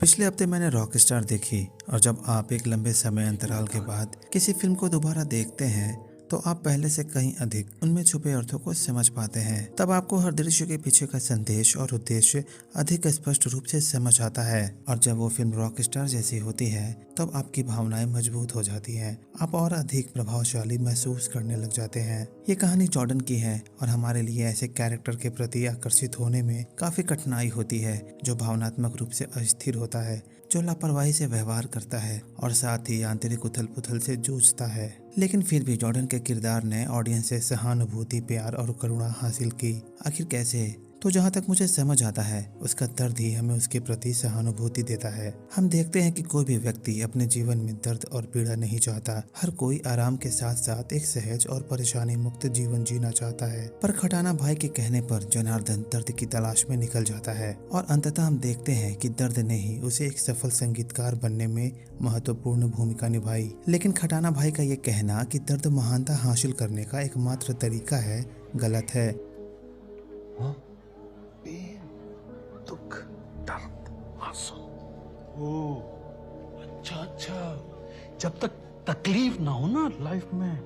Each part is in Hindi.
पिछले हफ्ते मैंने रॉकस्टार देखी और जब आप एक लंबे समय अंतराल के बाद किसी फिल्म को दोबारा देखते हैं तो आप पहले से कहीं अधिक उनमें छुपे अर्थों को समझ पाते हैं। तब आपको हर दृश्य के पीछे का संदेश और उद्देश्य अधिक स्पष्ट रूप से समझ आता है। और जब वो फिल्म रॉकस्टार जैसी होती है तब आपकी भावनाएं मजबूत हो जाती हैं। आप और अधिक प्रभावशाली महसूस करने लग जाते हैं। ये कहानी जॉर्डन की है और हमारे लिए ऐसे कैरेक्टर के प्रति आकर्षित होने में काफी कठिनाई होती है, जो भावनात्मक रूप से अस्थिर होता है, जो लापरवाही से व्यवहार करता है और साथ ही आंतरिक उथल पुथल से जूझता है। लेकिन फिर भी जॉर्डन के किरदार ने ऑडियंस से सहानुभूति, प्यार और करुणा हासिल की। आखिर कैसे? तो जहाँ तक मुझे समझ आता है, उसका दर्द ही हमें उसके प्रति सहानुभूति देता है। हम देखते हैं कि कोई भी व्यक्ति अपने जीवन में दर्द और पीड़ा नहीं चाहता। हर कोई आराम के साथ साथ एक सहज और परेशानी मुक्त जीवन जीना चाहता है। पर खटाना भाई के कहने पर जनार्दन दर्द की तलाश में निकल जाता है और अंततः हम देखते हैं कि दर्द ने ही उसे एक सफल संगीतकार बनने में महत्वपूर्ण भूमिका निभाई। लेकिन खटाना भाई का ये कहना कि दर्द महानता हासिल करने का एकमात्र तरीका है, गलत है। हाँ? प्रेम, दुख, दर्द, आंसू। ओह, अच्छा। जब तक तकलीफ ना हो ना लाइफ में,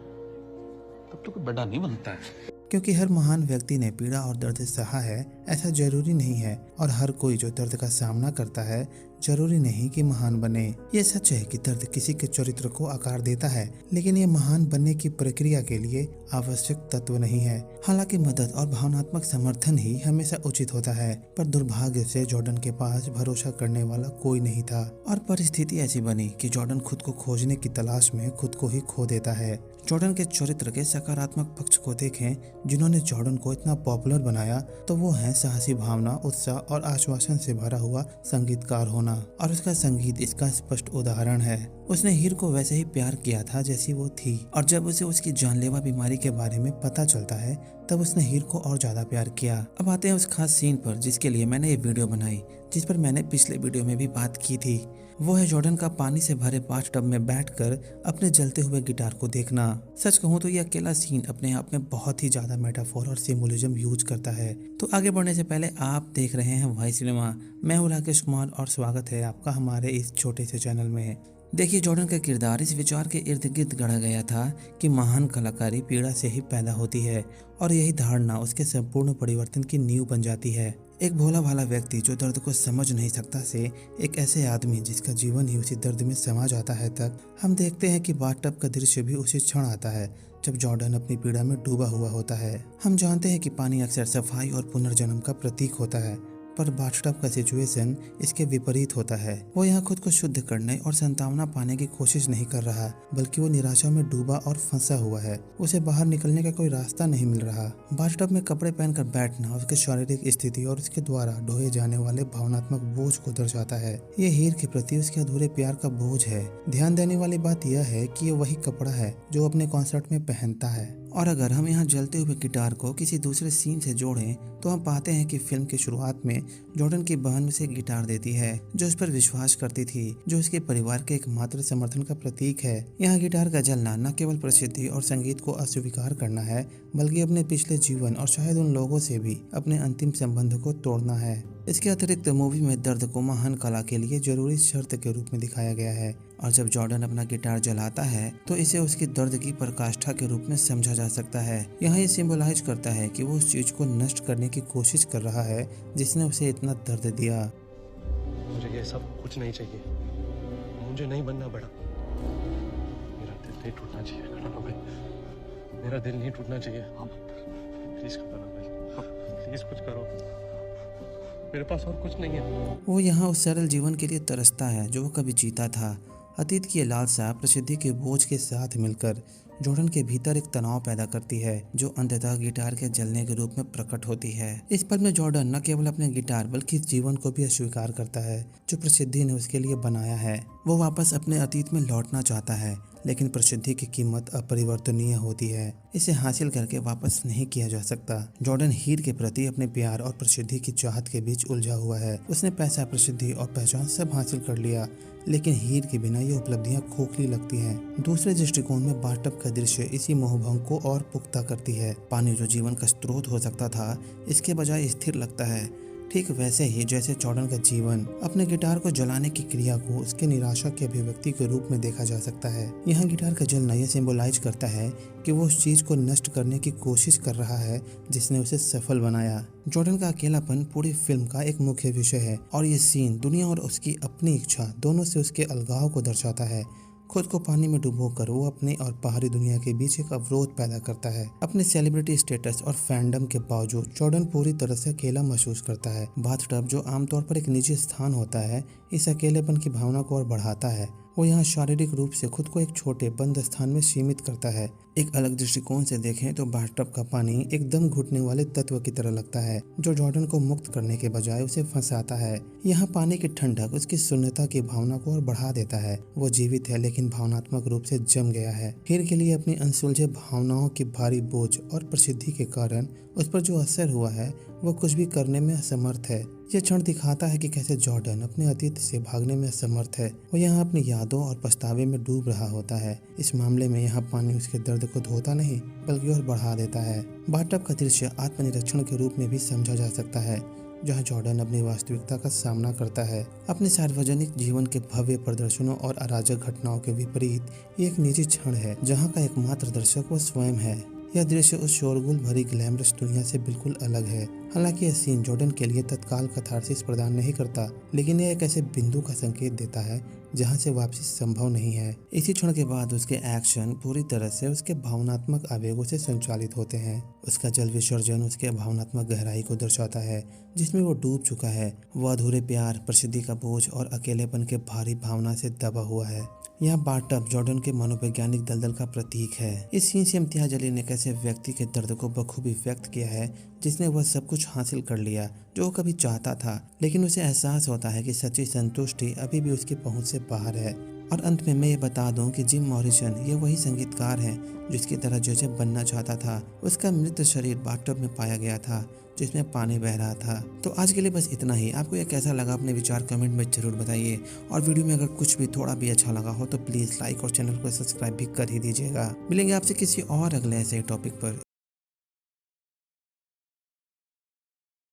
तब तो कोई बड़ा नहीं बनता है। क्योंकि हर महान व्यक्ति ने पीड़ा और दर्द सहा है, ऐसा जरूरी नहीं है। और हर कोई जो दर्द का सामना करता है जरूरी नहीं कि महान बने। ये सच है कि दर्द किसी के चरित्र को आकार देता है, लेकिन ये महान बनने की प्रक्रिया के लिए आवश्यक तत्व नहीं है। हालांकि मदद और भावनात्मक समर्थन ही हमेशा उचित होता है, पर दुर्भाग्य से जॉर्डन के पास भरोसा करने वाला कोई नहीं था और परिस्थिति ऐसी बनी कि जॉर्डन खुद को खोजने की तलाश में खुद को ही खो देता है। जॉर्डन के चरित्र के सकारात्मक पक्ष को देखें, जिन्होंने जॉर्डन को इतना पॉपुलर बनाया, तो वो है साहसी भावना, उत्साह और आश्वासन से भरा हुआ संगीतकार होना। और उसका संगीत इसका स्पष्ट उदाहरण है। उसने हीर को वैसे ही प्यार किया था जैसी वो थी, और जब उसे उसकी जानलेवा बीमारी के बारे में पता चलता है तब उसने हीर को और ज्यादा प्यार किया। अब आते हैं उस खास सीन पर जिसके लिए मैंने ये वीडियो बनाई, जिस पर मैंने पिछले वीडियो में भी बात की थी। वो है जॉर्डन का पानी से भरे बाथटब में बैठकर अपने जलते हुए गिटार को देखना। सच कहूँ तो ये अकेला सीन अपने आप में बहुत ही ज्यादा मेटाफोर और सिम्बोलिज्म यूज करता है। तो आगे बढ़ने से पहले आप देख रहे हैं वाई सिनेमा। मैं हूँ राकेश कुमार और स्वागत है आपका हमारे इस छोटे से चैनल में। देखिए, जॉर्डन का किरदार इस विचार के इर्द गिर्द गढ़ा गया था कि महान कलाकारी पीड़ा से ही पैदा होती है, और यही धारणा उसके संपूर्ण परिवर्तन की नींव बन जाती है। एक भोला भाला व्यक्ति जो दर्द को समझ नहीं सकता से एक ऐसे आदमी जिसका जीवन ही उसी दर्द में समा जाता है तक हम देखते हैं कि बाथटब का दृश्य भी उसी क्षण आता है जब जॉर्डन अपनी पीड़ा में डूबा हुआ होता है। हम जानते हैं कि पानी अक्सर सफाई और पुनर्जन्म का प्रतीक होता है, पर बाथटब का सिचुएशन इसके विपरीत होता है। वो यहाँ खुद को शुद्ध करने और संतावना पाने की कोशिश नहीं कर रहा, बल्कि वो निराशा में डूबा और फंसा हुआ है। उसे बाहर निकलने का कोई रास्ता नहीं मिल रहा। बाथटब में कपड़े पहनकर बैठना उसकी शारीरिक स्थिति और उसके द्वारा ढोए जाने वाले भावनात्मक बोझ को दर्शाता है। ये हीर के प्रति उसके अधूरे प्यार का बोझ है। ध्यान देने वाली बात यह है कि ये वही कपड़ा है जो अपने कॉन्सर्ट में पहनता है। और अगर हम यहाँ जलते हुए गिटार को किसी दूसरे सीन से जोड़ें तो हम पाते हैं कि फिल्म की शुरुआत में जॉर्डन की बहन उसे गिटार देती है, जो उस पर विश्वास करती थी, जो उसके परिवार के एकमात्र समर्थन का प्रतीक है। यहाँ गिटार का जलना न केवल प्रसिद्धि और संगीत को अस्वीकार करना है, बल्कि अपने पिछले जीवन और शायद उन लोगों से भी अपने अंतिम संबंध को तोड़ना है। इसके अतिरिक्त मूवी में दर्द को महान कला के लिए जरूरी शर्त के रूप में दिखाया गया है, और जब जॉर्डन अपना गिटार जलाता है तो इसे उसकी दर्द की पराकाष्ठा के रूप में समझा जा सकता है। यहाँ ये सिंबलाइज करता है कि वो उस चीज को नष्ट करने की कोशिश कर रहा है जिसने उसे इतना दर्द दिया। मुझे ये सब कुछ नहीं चाहिए, मुझे नहीं बनना बड़ा। मेरा दिल नहीं टूटना चाहिए खटाना भाई, मेरा दिल नहीं टूटना चाहिए। प्लीज खटाना भाई, प्लीज कुछ करो, मेरे पास और कुछ नहीं है। वो यहाँ उस सरल जीवन के लिए तरसता है जो वो कभी जीता था। अतीत की लालसा प्रसिद्धि के बोझ के साथ मिलकर जॉर्डन के भीतर एक तनाव पैदा करती है, जो अंततः गिटार के जलने के रूप में प्रकट होती है। इस पल में जॉर्डन न केवल अपने गिटार बल्कि इस जीवन को भी अस्वीकार करता है जो प्रसिद्धि ने उसके लिए बनाया है। वो वापस अपने अतीत में लौटना चाहता है, लेकिन प्रसिद्धि की कीमत अपरिवर्तनीय होती है। इसे हासिल करके वापस नहीं किया जा सकता। जॉर्डन हीर के प्रति अपने प्यार और प्रसिद्धि की चाहत के बीच उलझा हुआ है। उसने पैसा, प्रसिद्धि और पहचान सब हासिल कर लिया, लेकिन हीर के बिना ये उपलब्धियां खोखली लगती हैं। दूसरे दृष्टिकोण में बाथटब का दृश्य इसी मोहभंग को और पुख्ता करती है। पानी जो जीवन का स्रोत हो सकता था, इसके बजाय स्थिर लगता है। ठीक वैसे ही जैसे जॉर्डन का जीवन अपने गिटार को जलाने की क्रिया को उसके निराशा के अभिव्यक्ति के रूप में देखा जा सकता है। यहाँ गिटार का जलना यह सिंबलाइज करता है कि वो उस चीज को नष्ट करने की कोशिश कर रहा है जिसने उसे सफल बनाया। जॉर्डन का अकेलापन पूरी फिल्म का एक मुख्य विषय है और ये सीन दुनिया और उसकी अपनी इच्छा दोनों से उसके अलगाव को दर्शाता है। खुद को पानी में डुबोकर वो अपने और बाहरी दुनिया के बीच एक अवरोध पैदा करता है। अपने सेलिब्रिटी स्टेटस और फैंडम के बावजूद जॉर्डन पूरी तरह से अकेला महसूस करता है। बाथटब जो आमतौर पर एक निजी स्थान होता है, इस अकेलेपन की भावना को और बढ़ाता है। वो यहाँ शारीरिक रूप से खुद को एक छोटे बंद स्थान में सीमित करता है। एक अलग दृष्टिकोण से देखें तो बाथटब का पानी एकदम घुटने वाले तत्व की तरह लगता है जो जॉर्डन को मुक्त करने के बजाय उसे फंसाता है। यहाँ पानी की ठंडक उसकी शून्यता की भावना को और बढ़ा देता है। वो जीवित है लेकिन भावनात्मक रूप से जम गया है। हीर के लिए अपनी अनसुलझे भावनाओं की भारी बोझ और प्रसिद्धि के कारण उस पर जो असर हुआ है वो कुछ भी करने में असमर्थ है। यह क्षण दिखाता है कि कैसे जॉर्डन अपने अतीत से भागने में असमर्थ है। वो यहाँ अपनी यादों और पछतावे में डूब रहा होता है। इस मामले में यहाँ पानी उसके दर्द को धोता नहीं बल्कि और बढ़ा देता है। बाथटब का दृश्य आत्मनिरीक्षण के रूप में भी समझा जा सकता है, जहाँ जॉर्डन अपनी वास्तविकता का सामना करता है। अपने सार्वजनिक जीवन के भव्य प्रदर्शनों और अराजक घटनाओं के विपरीत ये एक निजी क्षण है जहाँ का एकमात्र दर्शक वो स्वयं है। यह दृश्य उस शोरगुल भरी ग्लैमरस दुनिया से बिल्कुल अलग है। हालांकि यह सीन जॉर्डन के लिए तत्काल कैथार्सिस प्रदान नहीं करता, लेकिन यह एक ऐसे बिंदु का संकेत देता है जहां से वापसी संभव नहीं है। इसी क्षण के बाद उसके एक्शन पूरी तरह से उसके भावनात्मक आवेगों से संचालित होते हैं। उसका जल विसर्जन उसके भावनात्मक गहराई को दर्शाता है जिसमें वो डूब चुका है। वो अधूरे प्यार, प्रसिद्धि का बोझ और अकेलेपन के भारी भावना से दबा हुआ है। यहाँ बाथटब जॉर्डन के मनोवैज्ञानिक दलदल का प्रतीक है। इस सीन से इम्तियाज अली ने कैसे व्यक्ति के दर्द को बखूबी व्यक्त किया है जिसने वह सब कुछ हासिल कर लिया जो वो कभी चाहता था, लेकिन उसे एहसास होता है कि सच्ची संतुष्टि अभी भी उसकी पहुंच से बाहर है। और अंत में मैं ये बता दूं कि जिम मॉरिसन ये वही संगीतकार है जिसकी तरह जोसेफ बनना चाहता था। उसका मृत शरीर बाथटब में पाया गया था जिसमें पानी बह रहा था। तो आज के लिए बस इतना ही। आपको यह कैसा लगा अपने विचार कमेंट में जरूर बताइए, और वीडियो में अगर कुछ भी थोड़ा भी अच्छा लगा हो तो प्लीज़ लाइक और चैनल को सब्सक्राइब भी कर ही दीजिएगा। मिलेंगे आपसे किसी और अगले ऐसे टॉपिक पर।